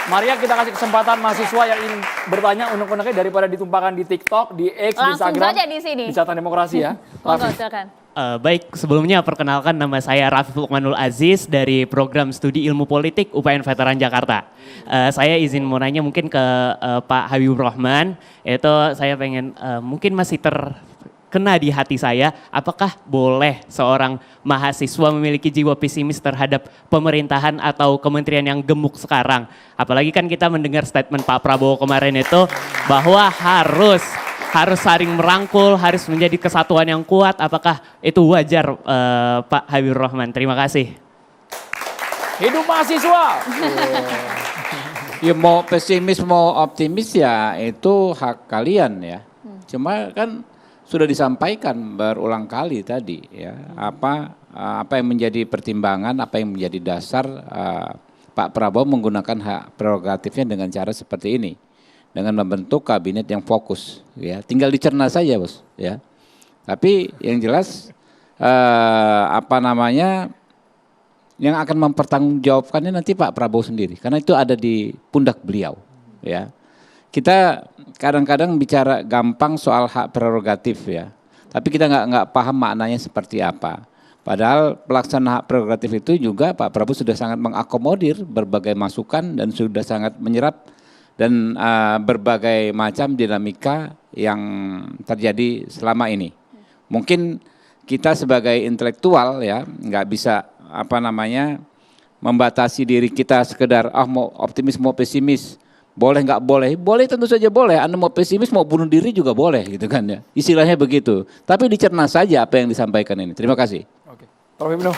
Maria, kita kasih kesempatan mahasiswa yang ingin bertanya unek-uneknya daripada ditumpahkan di TikTok, di X, di Langsung Instagram. saja di sini. Di Catatan Demokrasi ya. Monggo, silakan. Baik, sebelumnya perkenalkan nama saya Raffi Lukmanul Aziz dari Program Studi Ilmu Politik UPN Veteran Jakarta. Saya izin mau nanya mungkin ke Pak Habibur Rahman, itu saya pengen mungkin masih terkena di hati saya, apakah boleh seorang mahasiswa memiliki jiwa pesimis terhadap pemerintahan atau kementerian yang gemuk sekarang? Apalagi kan kita mendengar statement Pak Prabowo kemarin itu bahwa harus saling merangkul, harus menjadi kesatuan yang kuat. Apakah itu wajar Pak Habibur Rahman? Terima kasih. Hidup mahasiswa. Ya mau pesimis mau optimis ya itu hak kalian ya. Cuma kan sudah disampaikan berulang kali tadi ya apa yang menjadi pertimbangan, apa yang menjadi dasar Pak Prabowo menggunakan hak prerogatifnya dengan cara seperti ini. Dengan membentuk kabinet yang fokus, ya tinggal dicerna saja bos, ya. Tapi yang jelas yang akan mempertanggungjawabkannya nanti Pak Prabowo sendiri, karena itu ada di pundak beliau, ya. Kita kadang-kadang bicara gampang soal hak prerogatif ya, tapi kita nggak paham maknanya seperti apa. Padahal pelaksana hak prerogatif itu juga Pak Prabowo sudah sangat mengakomodir berbagai masukan dan sudah sangat menyerap dan berbagai macam dinamika yang terjadi selama ini. Mungkin kita sebagai intelektual ya nggak bisa membatasi diri kita sekedar mau optimis mau pesimis, boleh nggak boleh? Boleh, tentu saja boleh. Anda mau pesimis mau bunuh diri juga boleh gitu kan ya. Istilahnya begitu. Tapi dicerna saja apa yang disampaikan ini. Terima kasih. Oke. Prof. Ibnu.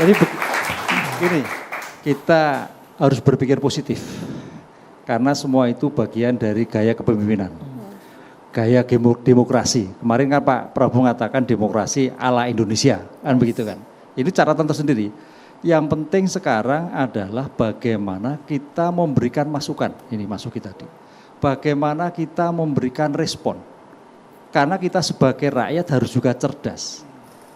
Jadi begini, kita harus berpikir positif. Karena semua itu bagian dari gaya kepemimpinan. Gaya demokrasi. Kemarin kan Pak Prabowo mengatakan demokrasi ala Indonesia. Kan begitu kan. Ini catatan tersendiri. Yang penting sekarang adalah bagaimana kita memberikan masukan. Ini masuki tadi. Bagaimana kita memberikan respon. Karena kita sebagai rakyat harus juga cerdas.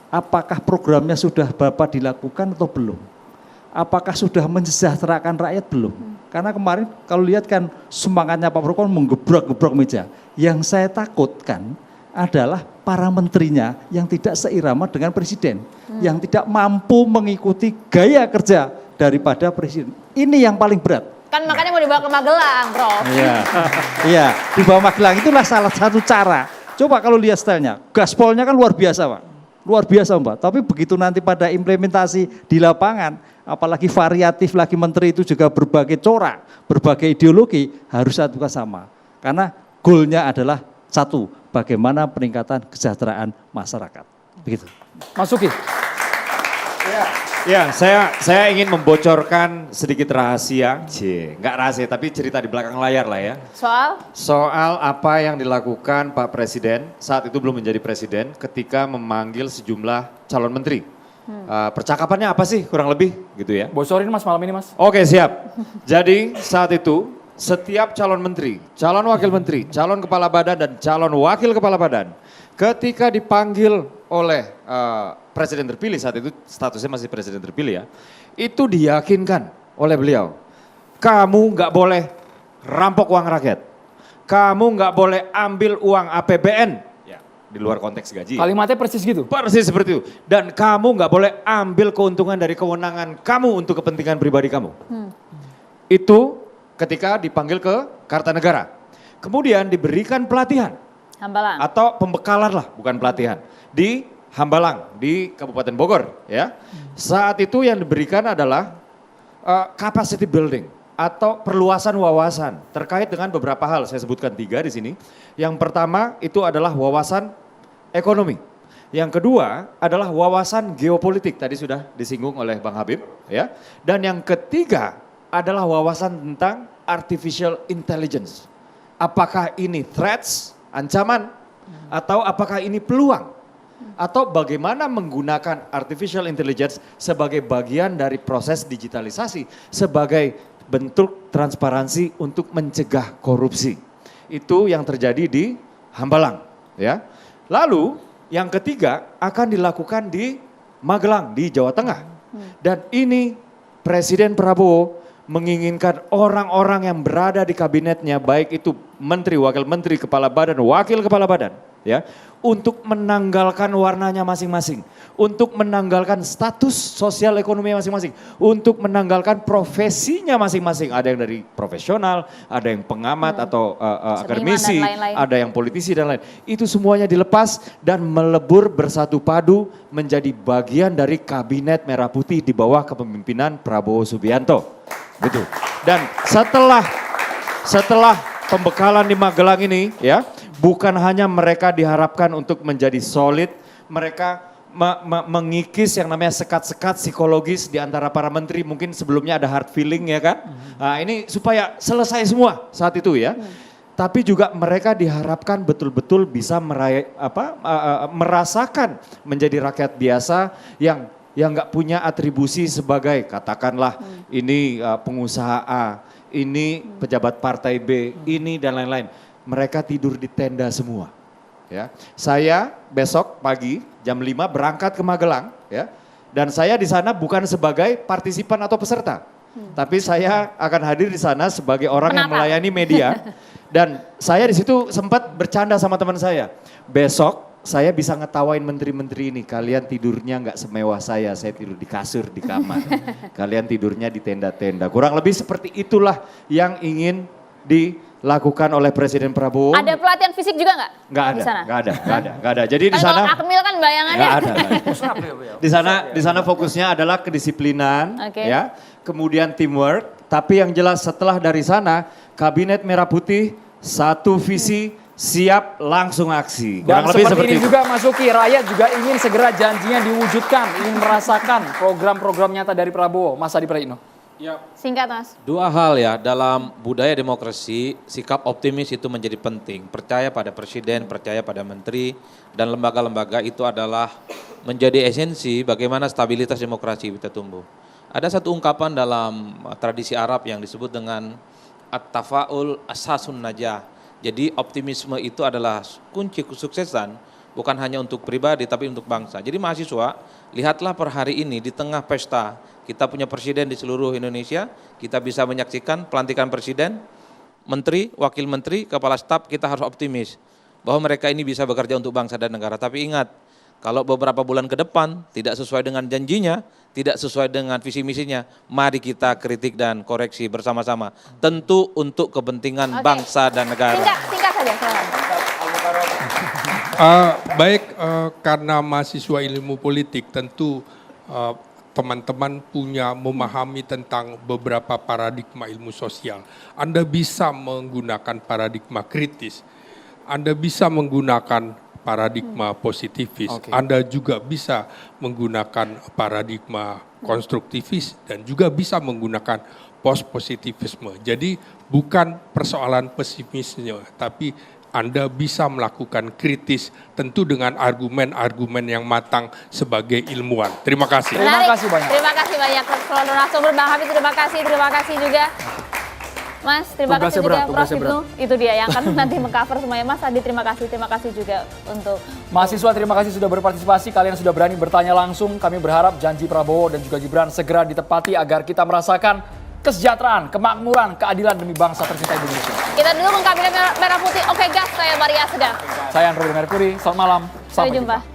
Apakah programnya sudah Bapak dilakukan atau belum? Apakah sudah mensejahterakan rakyat belum? Karena kemarin kalau lihat kan semangatnya Pak Prabowo menggebrak-gebrak meja. Yang saya takutkan adalah para menterinya yang tidak seirama dengan presiden. Yang tidak mampu mengikuti gaya kerja daripada presiden. Ini yang paling berat. Kan makanya mau dibawa ke Magelang, Prof. Iya, di bawah Magelang itulah salah satu cara. Coba kalau lihat stylenya, gaspolnya kan luar biasa Pak. Luar biasa Mbak, tapi begitu nanti pada implementasi di lapangan, apalagi variatif lagi menteri itu juga berbagai corak, berbagai ideologi, harus satu sama. Karena goalnya adalah satu, bagaimana peningkatan kesejahteraan masyarakat. Begitu. Masuki. Ya, saya ingin membocorkan sedikit rahasia, nggak rahasia tapi cerita di belakang layar lah ya. Soal apa yang dilakukan Pak Presiden saat itu belum menjadi presiden ketika memanggil sejumlah calon menteri. Percakapannya apa sih kurang lebih gitu ya? Bocorin Mas malam ini Mas. Oke siap. Jadi saat itu setiap calon menteri, calon wakil menteri, calon kepala badan dan calon wakil kepala badan ketika dipanggil oleh presiden terpilih saat itu statusnya masih presiden terpilih ya, itu diyakinkan oleh beliau, kamu nggak boleh rampok uang rakyat, kamu nggak boleh ambil uang APBN, ya, di luar konteks gaji. Kalimatnya persis gitu? Persis seperti itu, dan kamu nggak boleh ambil keuntungan dari kewenangan kamu untuk kepentingan pribadi kamu. Itu ketika dipanggil ke Kartanegara, kemudian diberikan pelatihan. Hambalang. Atau pembekalan lah, bukan pelatihan. Di Hambalang, di Kabupaten Bogor ya. Saat itu yang diberikan adalah capacity building atau perluasan wawasan terkait dengan beberapa hal. Saya sebutkan 3 di sini. Yang pertama itu adalah wawasan ekonomi. Yang kedua adalah wawasan geopolitik, tadi sudah disinggung oleh Bang Habib ya. Dan yang ketiga adalah wawasan tentang artificial intelligence. Apakah ini threats, ancaman, atau apakah ini peluang? Atau bagaimana menggunakan artificial intelligence sebagai bagian dari proses digitalisasi, sebagai bentuk transparansi untuk mencegah korupsi. Itu yang terjadi di Hambalang ya. Lalu yang ketiga akan dilakukan di Magelang di Jawa Tengah. Dan ini Presiden Prabowo menginginkan orang-orang yang berada di kabinetnya, baik itu menteri, wakil menteri, kepala badan, wakil kepala badan, ya, untuk menanggalkan warnanya masing-masing, untuk menanggalkan status sosial ekonomi masing-masing, untuk menanggalkan profesinya masing-masing. Ada yang dari profesional, ada yang pengamat atau akademisi, dan lain-lain. ada yang politisi dan lain. Itu semuanya dilepas dan melebur bersatu padu menjadi bagian dari kabinet merah putih di bawah kepemimpinan Prabowo Subianto. Betul. Dan setelah pembekalan di Magelang ini, ya, bukan hanya mereka diharapkan untuk menjadi solid, mereka mengikis yang namanya sekat-sekat psikologis di antara para menteri. Mungkin sebelumnya ada hard feeling, ya kan? Nah, ini supaya selesai semua saat itu, ya. Tapi juga mereka diharapkan betul-betul bisa merasakan menjadi rakyat biasa yang nggak punya atribusi sebagai katakanlah ini pengusaha A, ini pejabat partai B, ini dan lain-lain. Mereka tidur di tenda semua. Ya, saya besok pagi jam 5 berangkat ke Magelang, ya, dan saya di sana bukan sebagai partisipan atau peserta, tapi saya akan hadir di sana sebagai orang yang melayani media. Dan saya di situ sempat bercanda sama teman saya. Besok saya bisa ngetawain menteri-menteri ini, kalian tidurnya nggak semewah saya tidur di kasur di kamar. Kalian tidurnya di tenda-tenda. Kurang lebih seperti itulah yang ingin dilakukan oleh Presiden Prabowo. Ada pelatihan fisik juga nggak? Nggak Di sana? Nggak ada. Jadi di sana Kalau Akmil kan bayangannya. nggak ada. Di sana fokusnya adalah kedisiplinan, Oke. ya, kemudian teamwork. Tapi yang jelas setelah dari sana, Kabinet Merah Putih satu visi, siap langsung aksi. Dan Kurang lebih seperti ini itu. juga Mas Uki, rakyat juga ingin segera janjinya diwujudkan, ingin merasakan program-program nyata dari Prabowo. Mas Adi Praitno. Singkat Mas. Dua hal ya, dalam budaya demokrasi, sikap optimis itu menjadi penting. Percaya pada presiden, percaya pada menteri, dan lembaga-lembaga itu adalah menjadi esensi bagaimana stabilitas demokrasi bisa tumbuh. Ada satu ungkapan dalam tradisi Arab yang disebut dengan at-tafa'ul asasun najah. Jadi optimisme itu adalah kunci kesuksesan, bukan hanya untuk pribadi tapi untuk bangsa. Jadi mahasiswa, lihatlah per hari ini di tengah pesta, kita punya presiden di seluruh Indonesia, kita bisa menyaksikan pelantikan presiden, menteri, wakil menteri, kepala staf, kita harus optimis bahwa mereka ini bisa bekerja untuk bangsa dan negara. Tapi ingat, kalau beberapa bulan ke depan tidak sesuai dengan janjinya, tidak sesuai dengan visi misinya, mari kita kritik dan koreksi bersama-sama. Tentu untuk kepentingan bangsa dan negara. Singkat saja. Karena mahasiswa ilmu politik tentu teman-teman punya memahami tentang beberapa paradigma ilmu sosial. Anda bisa menggunakan paradigma kritis, Anda bisa menggunakan paradigma positivis, Anda juga bisa menggunakan paradigma konstruktivis dan juga bisa menggunakan post-positivisme. Jadi bukan persoalan pesimisnya, tapi Anda bisa melakukan kritis tentu dengan argumen-argumen yang matang sebagai ilmuwan. Terima kasih. Terima kasih banyak. Terima kasih banyak seluruh narasumber. Bang Habib terima kasih juga. Mas, terima kasih juga Prof. Ibnu. Itu dia yang akan nanti mengcover semuanya. Mas Adi, terima kasih juga untuk Mahasiswa, terima kasih sudah berpartisipasi. Kalian sudah berani bertanya langsung. Kami berharap janji Prabowo dan juga Gibran segera ditepati agar kita merasakan kesejahteraan, kemakmuran, keadilan demi bangsa tercinta Indonesia. kita dulu Kabinet Merah Putih. Oke, gas, saya Maria Sedang. Saya Andro Merkuri. Selamat malam. Sampai jumpa.